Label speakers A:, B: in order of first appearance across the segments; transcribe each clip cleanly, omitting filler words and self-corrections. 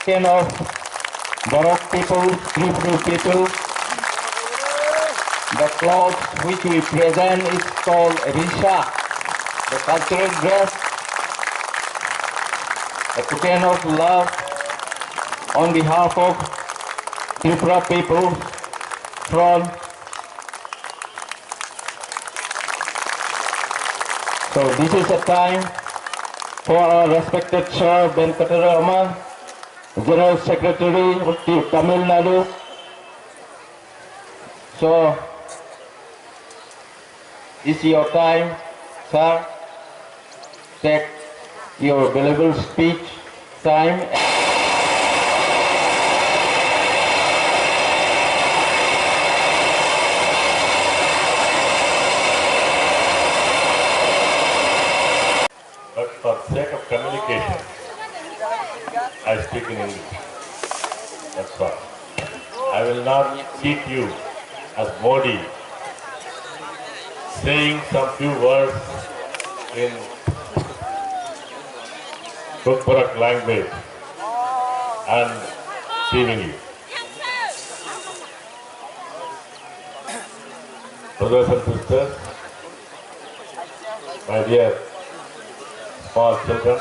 A: captain of Borok people, Tripura people. The clothes which we present is called Risha, the cultural dress, a token of love on behalf of Tripura people from. So this is the time for our respected Sir Venkataraman, General Secretary of Tamil Nadu. So it's your time, sir. Take your valuable speech time.
B: But for sake of communication, I speak in English. That's all. I will not cheat you as Modi, saying some few words in Gurkharak language and deceiving you. Brothers and sisters, my dear small children,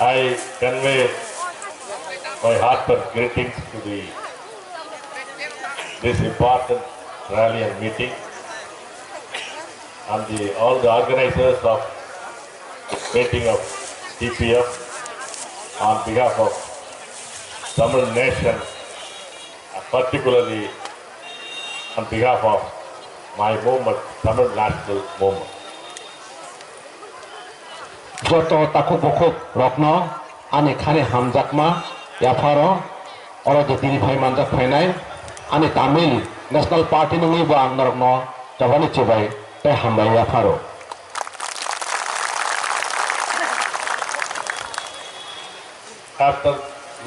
B: I convey my heartfelt greetings to this important rally and meeting, and all the organizers of the meeting of TPF on behalf of Tamil nation, particularly on behalf of my movement, Tamil National Movement.
A: Joto takuk bokuk rokno ane khane hamjakma yafaro oro de diri bhai manjak phainai ane Tamil National Party nungi bo ang rokno jabani chibai te hambai yafaro.
B: After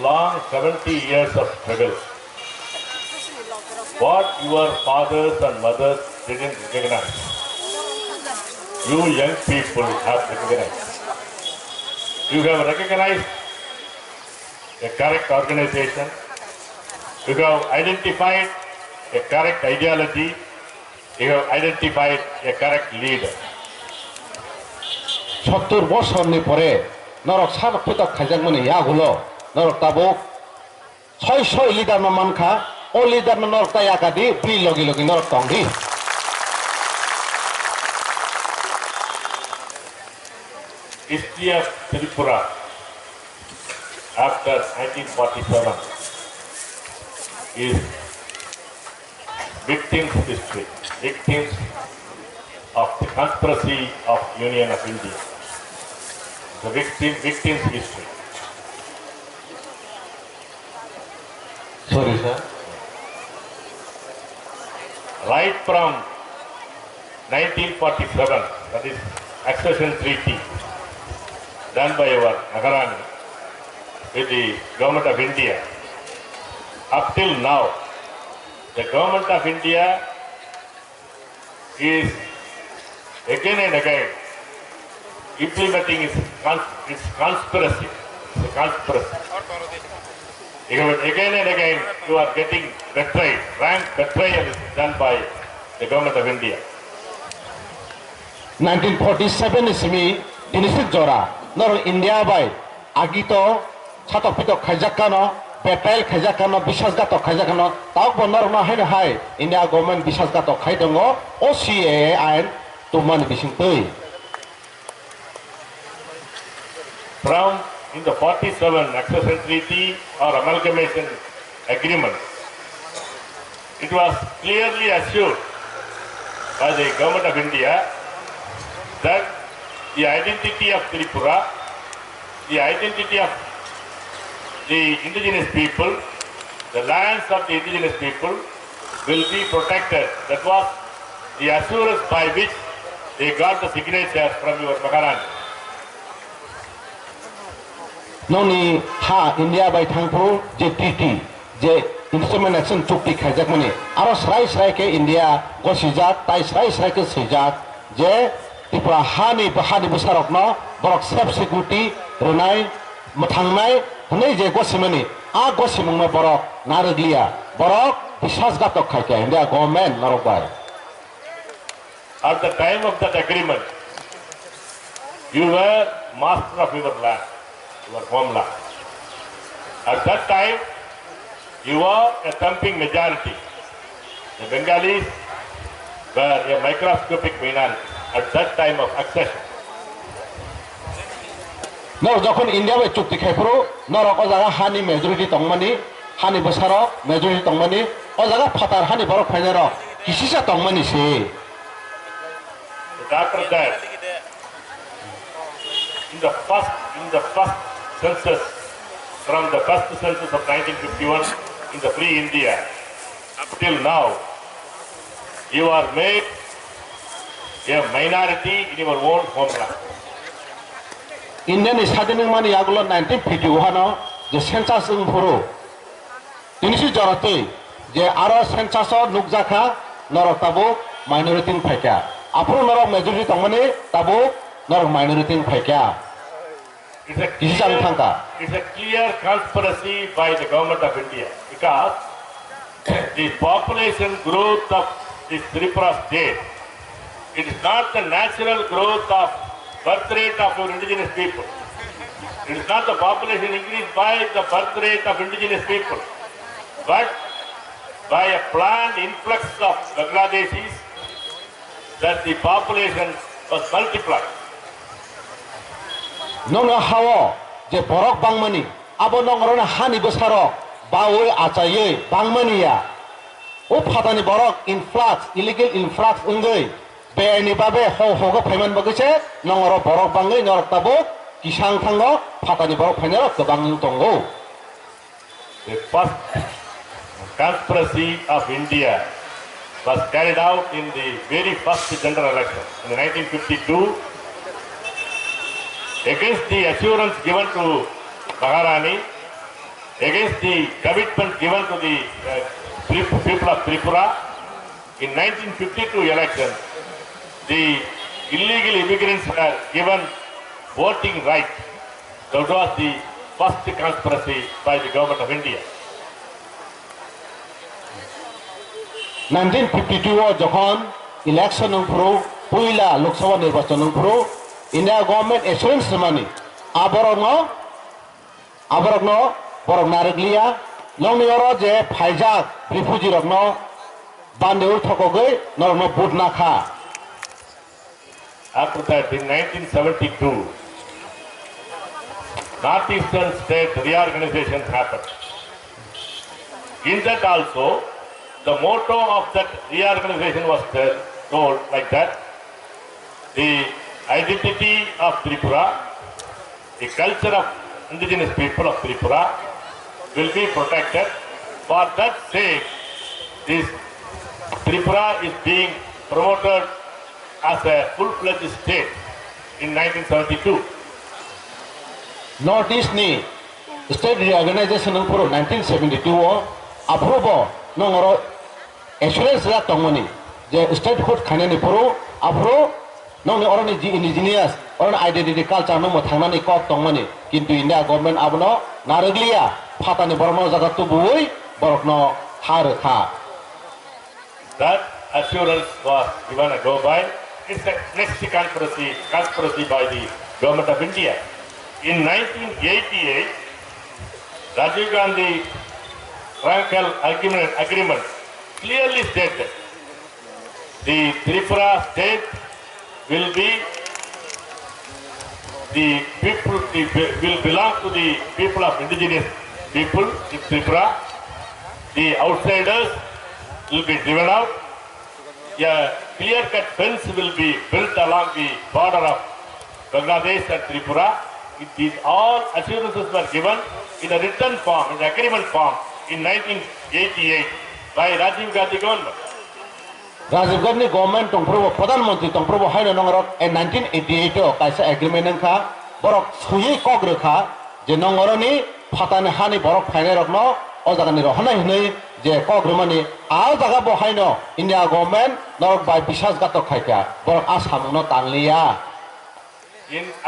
B: long 70 years of struggle, what your fathers and mothers didn't recognize, you young people have recognized. You have recognized a correct organization. You have identified a correct ideology. You have identified a correct leader.
A: 70 বছর নি পরে নরক সাবক পিতক খাইজাক মানে ইয়াগুলো নরক তাবুক 600 leader মানখা ও leader নরক তা ইয়াকাদি B লগি লগি নরক টংদি
B: History of Tripura after 1947 is victims' history, victims of the conspiracy of Union of India, the victims' history.
A: Sorry, sir.
B: Right from 1947, that is accession treaty done by our Maharani with the government of India, up till now, the government of India is again and again implementing its conspiracy. It's a conspiracy. Again and again, you are getting betrayed. Rank betrayal is done by the government of India.
A: 1947 ismi dinisit jora nor India by agito chatok pitok khaijakano betel khaijakano bishasgato khaijakano tauk bonor ma hain hai India government bishasgato khaidongo OCA ain tuman bisingtei.
B: From in the 47 accession treaty or amalgamation agreement, it was clearly assured by the government of India that the identity of Tripura, the identity of the indigenous people, the lands of the indigenous people will be protected. That was the assurance by which they got the signatures from your Maharani.
A: Noni ha India by thangpu je treaty je instrument action chukti khaijak mani aro srai ke India go sijak tai srai ke sijak je Tripura hani bahani busarokno borok self security renai थांनाय हनै जे गसिमनि आ गसिमंनो बरक नारग्लिया बरक विश्वासघातक खायके India government नरक bye
B: At the time of that agreement, you were master of your land, your homeland. At that time, you were a thumping majority. The Bengalis were a microscopic minority at that time of accession.
A: नर जखन India बे चुक्ति खायफोरो नरक अजागा हानि majority तंगमानि हानि बसारो majority तंगमानि अजागा फातार हानि बरक फाइनारो किसिसा तंगमानि से
B: After that, in the first census, from the first census of 1951 in the free India, till now, you are made a minority in your own homeland.
A: इंडियानि सादिनिं मानि आगुलो 1951 no जे सेंसास इंफोरो दिनिसि जरते जे आरो सेंसास नुकजाखा नरक ताबो माइनॉरिटी फाइका आपरो नरक majority तंगमानि Tabo नरक minority फाइका
B: It's a clear conspiracy by the government of India because the population growth of this Tripura state, it is not the natural growth of birth rate of your indigenous people. It is not the population increase by the birth rate of indigenous people, but by a planned influx of Bangladeshis that the population was multiplied.
A: नोंनो हाव जे बरक बांगमानि आबो नंगरना हानि बसारो बावै आचायै बांगमानिया ओ फातानि बरक influx illegal influx उंगै बेनि बाबे होगो फाइमान बगैसे नंगरो बरक बांगै नरक ताबो किसां थांगो फातानि बरक फाइनारो गोबां दंगौ
B: The first conspiracy of India was carried out in the very first general election in 1952 against the assurance given to Maharani, against the commitment given to the people of Tripura. In 1952 election, the illegal immigrants were given voting right. That was the first conspiracy by the government of India.
A: 1952 যখন election নংফ্রো পয়লা লোকসভা নির্বাচন নংফ্রো India government assurance मानी आबरनो बरक नारगलिया लंनि अरो जे फाइजाक refugee रखनो बान्देउ थकोगै नरनो बुदनाखा.
B: After that, in 1972, Northeastern state reorganization happened. In that also, the motto of that reorganization was told like that: the identity of Tripura, the culture of indigenous people of Tripura will be protected. For that sake, this Tripura is being promoted as a full-fledged state in 1972.
A: Northeast ni state reorganization nungpuro 1972 approval nongoro assurance la tongmani je statehood khanani puro apro नोंनि अरनि जि indigenous अरनि identity culture नो थांनानै कप तंमानि किन्तु India government आबनो नारगलिया फातानि बरनो जागातु बुई बरकनो थारखा.
B: That assurance was given a go by. It's the next conspiracy by the government of India. In 1988, Rajiv Gandhi Frankel agreement clearly stated the Tripura state will be the people, will belong to the people of indigenous people in Tripura. The outsiders will be driven out. A clear-cut fence will be built along the border of Bangladesh and Tripura. These all assurances were given in a written form, in agreement form, in 1988 by Rajiv Gandhi government.
A: Rajiv Gandhi government तंफ्रोबो प्रधानमंत्री तंफ्रोबो हायनो नंगरक 1988 कायसा agreement नंखा बरक सुयै कग्रखा जे नंगरनि फातानि हानि बरक फाइनाय रखनो ओ जागानि रहनाय हनै जे कग्रमानि आ जागा बहायनो India government नरक bye विश्वासघातक खायका Barak आसामनो तांलिया.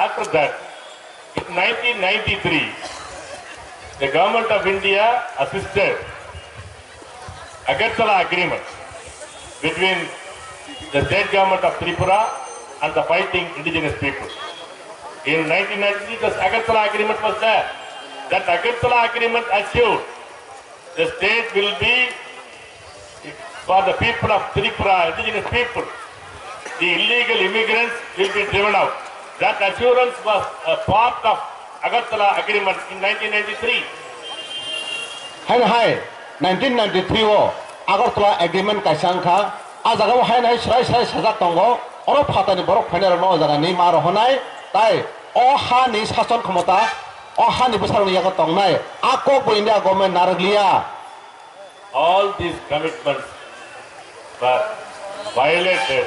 B: After that, In 1993, the government of India assisted Agartala Agreement between the state government of Tripura and the fighting indigenous people. In 1993, the Agartala Agreement was there. That Agartala Agreement assured the state will be for the people of Tripura, indigenous people. The illegal immigrants will be driven out. That assurance was a part of Agartala Agreement in 1993.
A: Hai 1993 o Agartala Agreement kaisangkha ajaga hai srai sajak tongo oro phatani borok phainer no jaga ni mar honai tai o ha ni shason khamata o ha ni busaroni yaga tongnai akok bo India government naraglia.
B: All these commitments were violated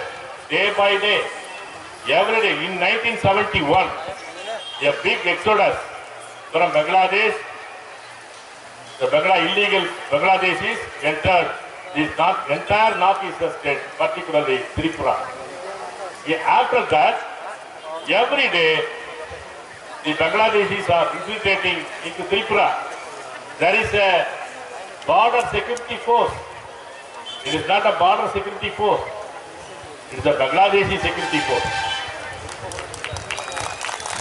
B: day by day, every day. In 1971, a big exodus from Bangladesh, the illegal Bangladeshis entered this entire northeastern state, particularly Tripura. After that, every day, the Bangladeshis are infiltrating into Tripura. There is a border security force. It is not a border security force. It is a Bangladeshi security force.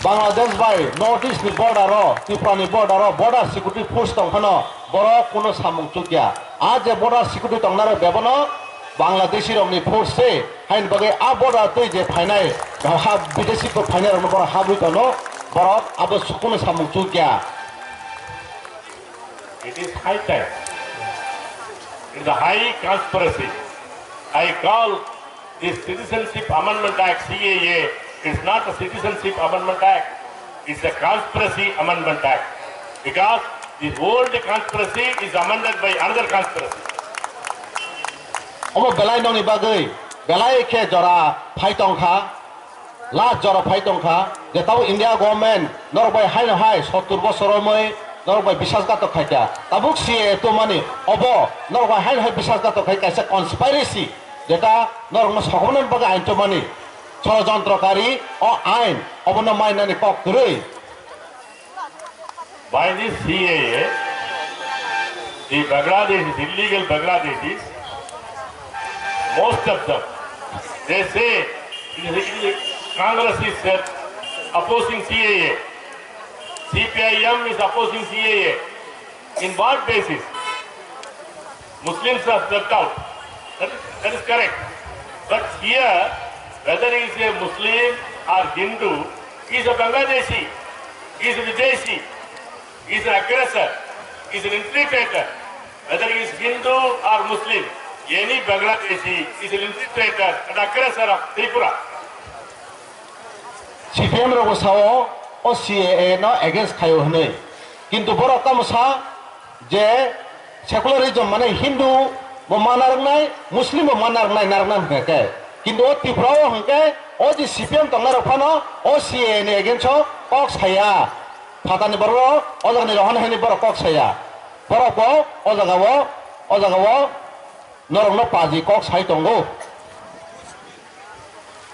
A: Bangladesh by Northeast ni border ro, Tripura ni border security force tongkhano boro kono samung chukya. Aaj je border security tongnaro bebono Bangladeshi rongni force se hain bagai a border tui je phainai ha bideshi ko phainai rong boro habui tono boro abo kono samung chukya.
B: It is high time. It is a high conspiracy. I call this Citizenship Amendment Act, CAA, it's not a Citizenship Amendment Act. It's a Conspiracy Amendment Act. Because this old conspiracy is amended by another conspiracy.
A: Omo belai nong ni bagai, belai ke jora phai tongkha, la jora phai tongkha, je tau India government norbai hai 70 bosor moi norbai bisasgato khaita. Tabuk CAA to mani obo norbai hai bisasgato khai kaisa conspiracy. যেটা নরম সকলের বাগে আইন তো মানি ষড়যন্ত্রকারী ও আইন অবনমাইনানি পক্ষরই.
B: By this CAA, the Bangladeshis, illegal Bangladeshis, most of them, they say Congress is opposing CAA. CPIM is opposing CAA. In what basis? Muslims are left out. That is correct. But here, whether he is a Muslim or Hindu, he is a Bangladeshi, he is a Videshi, he is an aggressor, he is an infiltrator. Whether he is Hindu or Muslim, any Bangladeshi is an infiltrator and aggressor of Tripura.
A: CPM ro sao o CAA no against khayo hne. Kintu boro kamsa je secularism mane Hindu Manarnai, Muslim Manarnai Narnan Heke. Kindo Tipro Heke, O the CPM Tongarapano, O CA against Cox Haya, Patanibaro, O the Nilan Hannibal Cox Haya, Poroko, Ozagawa, Norno Pazi Cox Haitongo.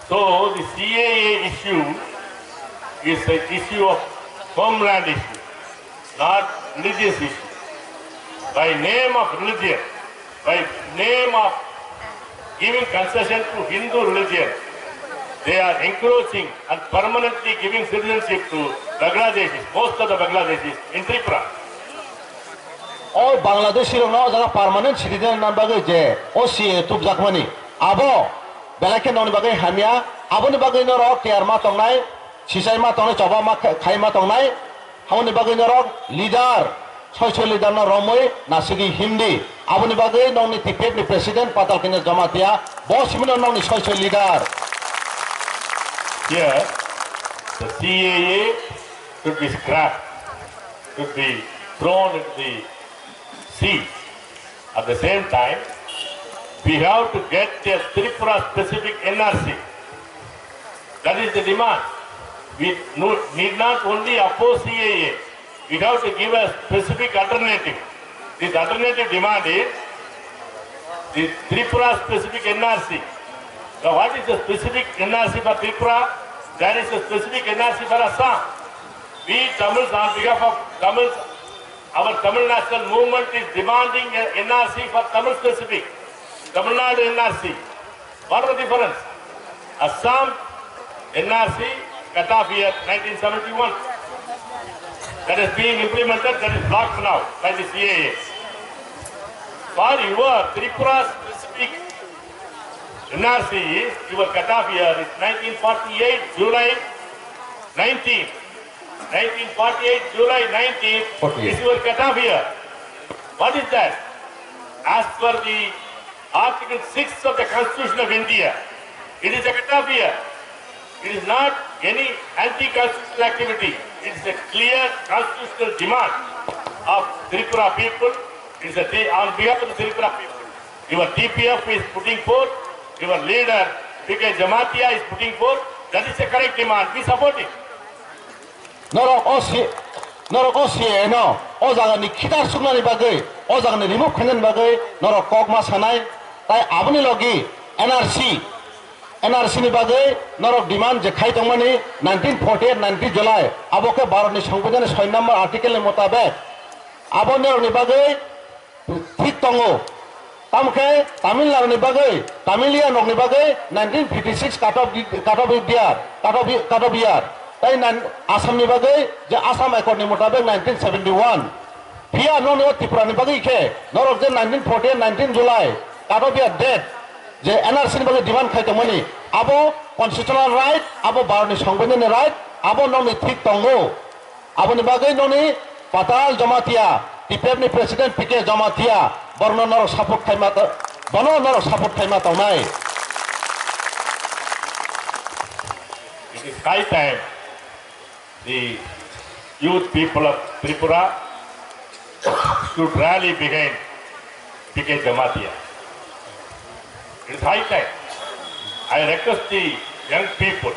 B: So the CAA issue is an issue of homeland issue, not religious issue. By name of religion, by name of giving concession to Hindu religion, they are encroaching and permanently giving citizenship to Bangladeshis, most of the Bangladeshis in Tripura.
A: All Bangladeshi no jaga permanent citizen nan bagai je OCA tub jakmani abo belake non bagai hamia abo ni bagai no ro tiar ma tongnai sisai ma tongnai choba ma khai ma tongnai hamoni bagai no ro leader Social leader na Romoi, Nasigi Hindi. Abu ni bagai nong ni tiket ni President patal kena jamatia. Bos mina nong ni social leader.
B: Here, the CAA should be scrapped, should be thrown into the sea. At the same time, we have to get a Tripura specific NRC. That is the demand. We need not only oppose CAA. We have to give a specific alternative. This alternative demand is the Tripura specific NRC. Now what is the specific NRC for Tripura? There is a specific NRC for Assam. We Tamils, on behalf of Tamils, our Tamil National Movement is demanding a NRC for Tamil specific. Tamil Nadu NRC. What is the difference? Assam NRC cut off year 1971. That is being implemented, that is blocked now by the CAA. For your Tripura specific NRC is, your cut off year is 1948 July 19. 1948 July 19 is your cut off year. What is that? As per the Article 6 of the Constitution of India, it is a cut off year. It is not any anti-constitutional activity. It is a clear constitutional demand of Tripura people. It is on behalf of the Tripura people. Your TPF is putting forth, your leader PK Jamatia is putting forth. That is a correct demand. We support it.
A: Norok osi no, ojaga ni kita sukna ni bagai, ojaga ni remove khanan bagai, norok kokma sanai, tai abani logi NRC ni bagai, norok demand je khai tongmani 1948 19 July, aboke Bharat ni Sambidan 6 number article ni mutabek, abo norok ni bagai, thik tongo, tamke Tamil Nadu ni bagai, Tamilia nok ni bagai 1956 cut off year. তাই আসামনি বাগৈ যে আসাম একর্ডনি মোতাবেক 1971 ফিয়া নন ত্রিপুরানি বাগৈ খে নরক যে 1948 19 জুলাই কাটো বিয়া ডেট যে এনআরসি বাগৈ ডিমান্ড খাইতমনি আবো কনস্টিটিউশনাল রাইট আবো ভারতনি সংবিধাননি রাইট আবো ননি ঠিক তঙ্গো আবনি বাগৈ ননি পাতাল জমাতিয়া টিপেপনি প্রেসিডেন্ট পিকে জমাতিয়া বর্ণ নরক সাপোর্ট খাইমা বন নরক সাপোর্ট খাইমা তনাই
B: It is high time the youth people of Tripura should rally behind PK Jamatia. It is high time. I request the young people,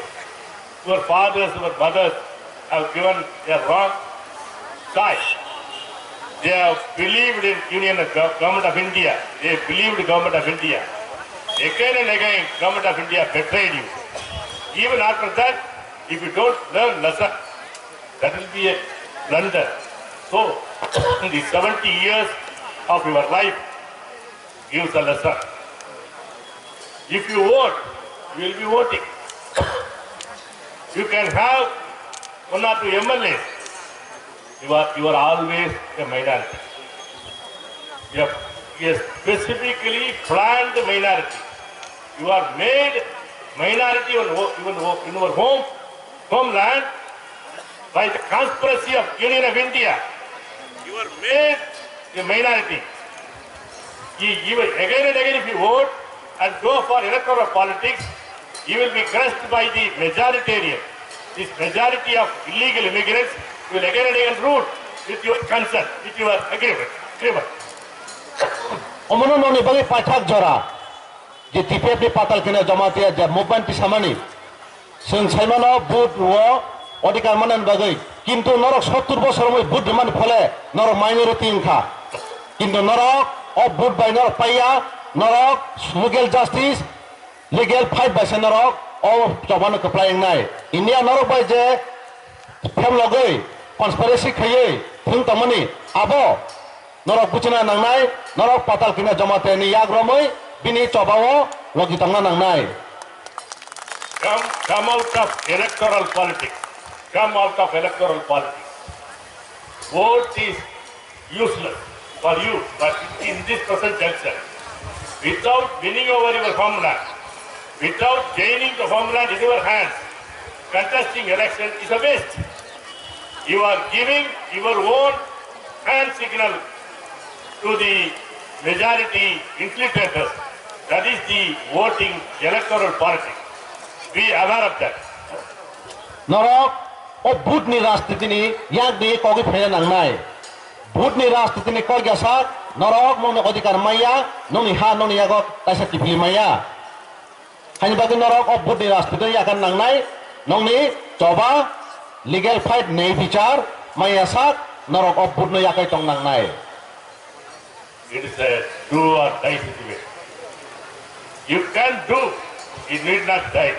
B: your fathers, your mothers have given a wrong choice. They have believed in Government of India. They believed Government of India. Again and again, Government of India betrayed you. Even after that, if you don't learn lesson, that will be a blunder. So, the 70 years of your life gives a lesson. If you vote, you will be voting. You can have 1 or 2 MLAs. You are always a minority. You are specifically planned minority. You are made minority in our homeland by the conspiracy of Union of India. You are made a minority. Again and again, if you vote and go for electoral politics, you will be crushed by the majoritarian. This majority of illegal immigrants will again and again rule with your consent, with your agreement.
A: Omono noni bagi pachak jora. যে টিপেপি পাতাল কিনে জমাতিয়া যে movement পিছামানি जों साइमानो बुट अधिकार मानन बागै किन्तु नरक 70 বছর মই বুট মান ফলে नरक माइनरिटी इनखा किन्तु नरक अ बुट बाय नरक पाइया नरक लीगल जस्टिस लीगल फाइट बाय नरक अ जबान कप्लाइं नाय इंडिया नरक बाय जे फेम लगै कन्सपिरेसी खयै थुं तमनि आबो नरक बुचना नांनाय नरक पाताल किना जमाते नि याग्रमै बिनि चबाओ लगितांना नांनाय
B: Come out of electoral politics. Come out of electoral politics. Vote is useless for you, but in this present juncture, without winning over your homeland, without gaining the homeland in your hands, contesting election is a waste. You are giving your own hand signal to the majority infiltrators. That is the voting electoral politics. Be aware of that.
A: नरक ओ भूतनी राजनीति नि याक दे कोगी फेना नांगनाय भूतनी राजनीति नि कोग गसा नरक नोनि अधिकार माया नोनि हा नोनि यागो तासा किफि माया हानि बागि नरक ओ भूतनी राजनीति याक नांगनाय नोनि जबा लीगल फाइट नै विचार माया सा नरक ओ भूतनो याकै तंग नांगनाय
B: It is a do or die situation. You can do, you need not die.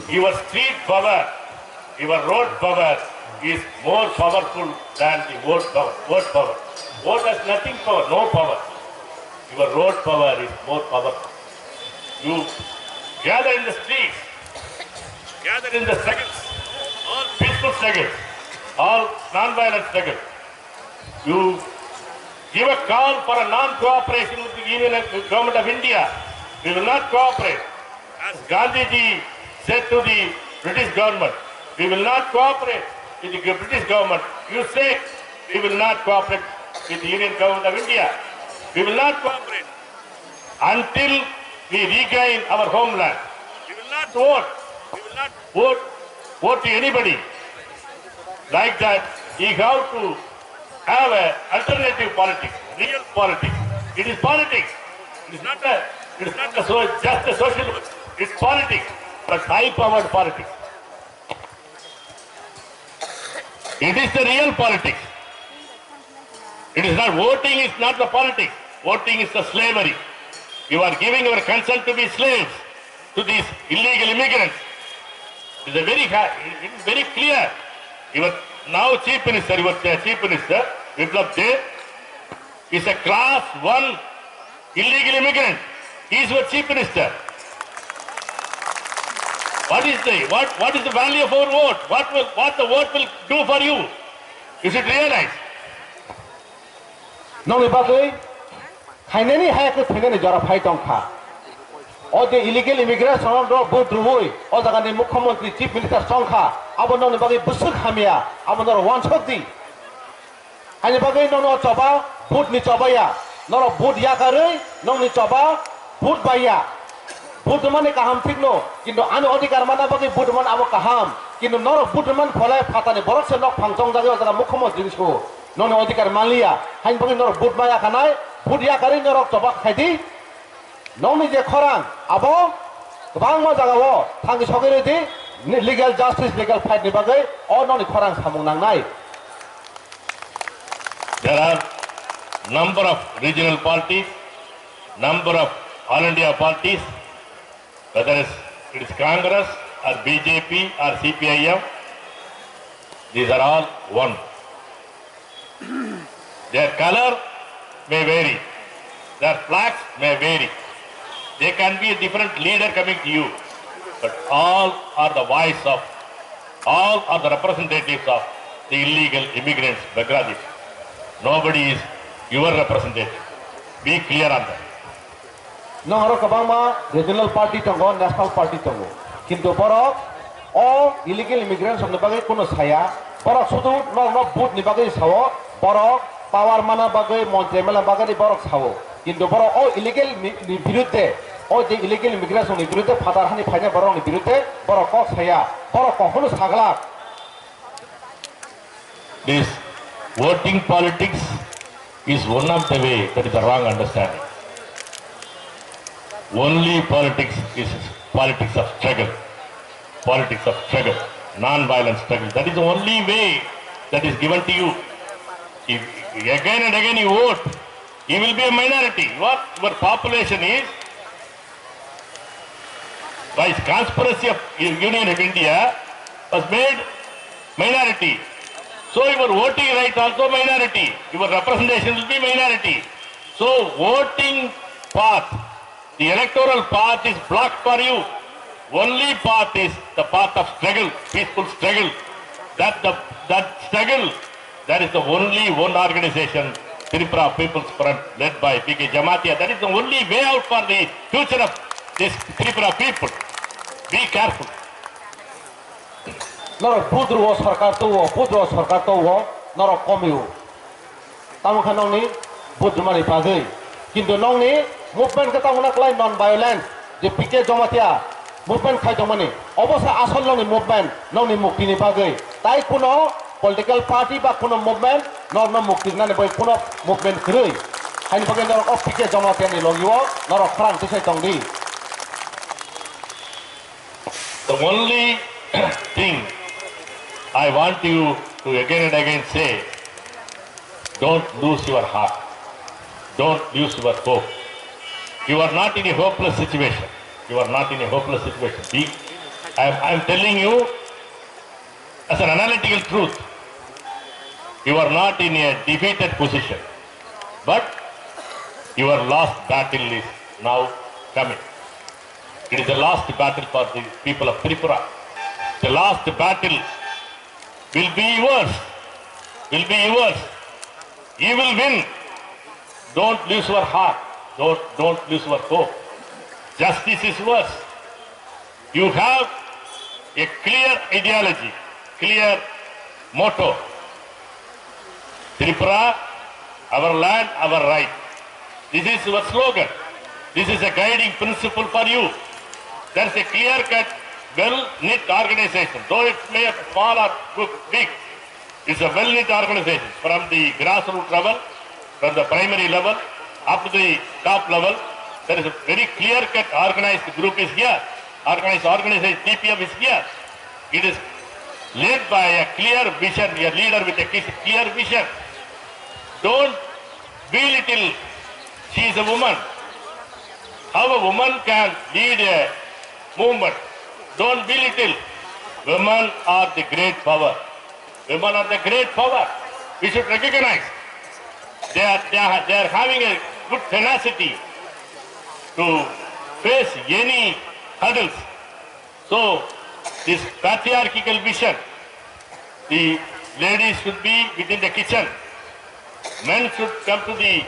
B: Your street power, your road power, is more powerful than the vote power. Vote has nothing power, no power. Your vote power is more powerful. You gather in the streets, gather in the struggles, all peaceful struggles, all non-violent struggles. You give a call for a non-cooperation with the Union Government of India. We will not cooperate. As Gandhiji said to the British government, we will not cooperate with the British government. You say we will not cooperate with the Union Government of India. We will not cooperate until we regain our homeland. We will not vote. We will not vote to anybody. Like that, we have to have an alternative politics, real politics. It is politics. It is not just a social. It's politics, but high-powered politics. It is the real politics. It is not voting. Is not the politics. Voting is the slavery. You are giving your consent to be slaves to these illegal immigrants. It is very clear. Your now Chief Minister, Biplab Deb, is a class 1 illegal immigrant. He is your Chief Minister. What is the value of our vote? What the vote will do for you? You should realize.
A: Nong bagay khainani hayakle thengani jara phai tongkha. O the illegal immigration ro vote ruoi o jaga ni mukhyamantri chief minister songkha abo nong bagay busuk hamia abo nor one shoti. Haini bagay nong choba vote ni chobaya nor vote ya karei nong ni choba vote baya. Vote mane kaham thikno kintu ani odhikar mana bagay vote man abo kaham kintu nor vote man pholai phatani borok se nok phangchong jaga jaga mukhyamantri ko nong odhikar manliya hain bagay nor vote baya khanai vote ya karei nor choba khaidi nong ni je khorang abo gobang ma jaga o thangi sogere di legal justice legal fight ni bagay o nong ni khorang samung nangnai.
B: There are number of regional parties, number of all India parties, whether it is Congress or BJP or CPIM, these are all one. Their color may vary, their flags may vary. There can be a different leader coming to you, but all are the voice of, all are the representatives of the illegal immigrants, Bangladesh. Nobody is your representative. Be clear on that.
A: No haro kabangma regional party tongo national party tongo. Kintu borok o illegal immigrants on the bagay kuno saya borok sudu no boot ni bagay sawo borok power mana bagay montemela bagay borok sawo. Kintu borok o illegal ni birutte o je illegal immigrants ni birutte father hani phainya borok ni birutte borok kok saya borok kono saglak.
B: This voting politics is one of the way that is a wrong understanding. Only politics is politics of struggle, non-violent struggle. That is the only way that is given to you. If again and again you vote, you will be a minority. What your population is, by conspiracy of Union of India, was made minority. So your voting right also minority. Your representation will be minority. So voting path, the electoral path is blocked for you. Only path is the path of struggle, peaceful struggle. That struggle, that is the only one organization, Tripura People's Front, led by P.K. Jamatia. That is the only way out for the future of this Tripura people. Be careful.
A: Nor pudro sarkar to wo nor komiu. Tamu khanong ni budmani pagay. Kintu nong ni movement ka tamu naklay non-violent. Je PK Jamatia movement khai jomani. Obosa asal nong ni movement nong ni mukti ni pagay. Tai kuno political party ba kuno movement nor no mukti na ni boy kuno movement krui. Hain pagay nor of PK Jamatia ni logiwo nor khrang tisay tongdi.
B: The only thing I want you to again and again say, don't lose your heart. Don't lose your hope. You are not in a hopeless situation. You are not in a hopeless situation. I am telling you as an analytical truth. You are not in a defeated position, but your last battle is now coming. It is the last battle for the people of Tripura. The last battle will be yours. Will be yours. You will win. Don't lose your heart. Don't lose your hope. Justice is yours. You have a clear ideology, clear motto. Tripura, our land, our right. This is your slogan. This is a guiding principle for you. There is a clear-cut, well-knit organization. Though it may be small or big, it's a well-knit organization from the grassroots level, from the primary level, up to the top level. There is a very clear-cut organized group is here. Organized organization, TPF is here. It is led by a clear vision, a leader with a clear vision. Don't belittle, she is a woman. How a woman can lead a movement. Don't belittle. Women are the great power. Women are the great power. We should recognize. They are having a good tenacity to face any hurdles. So, this patriarchal vision, the ladies should be within the kitchen. Men should come to the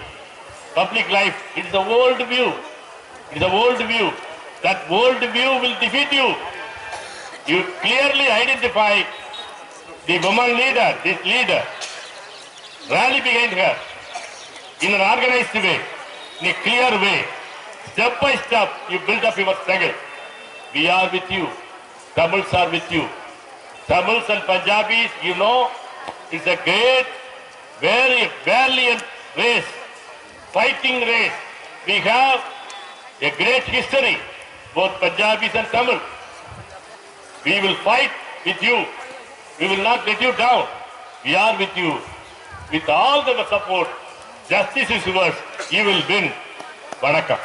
B: public life. It is a world view. It is a world view. That world view will defeat you. You clearly identify the woman leader, this leader. Rally behind her in an organized way, in a clear way. Step by step, you build up your struggle. We are with you. Tamils are with you. Tamils and Punjabis, you know, it's a great, very valiant race, fighting race. We have a great history, both Punjabis and Tamil. We will fight with you. We will not let you down. We are with you. With all the support, justice is yours. You will win. Vanakkam.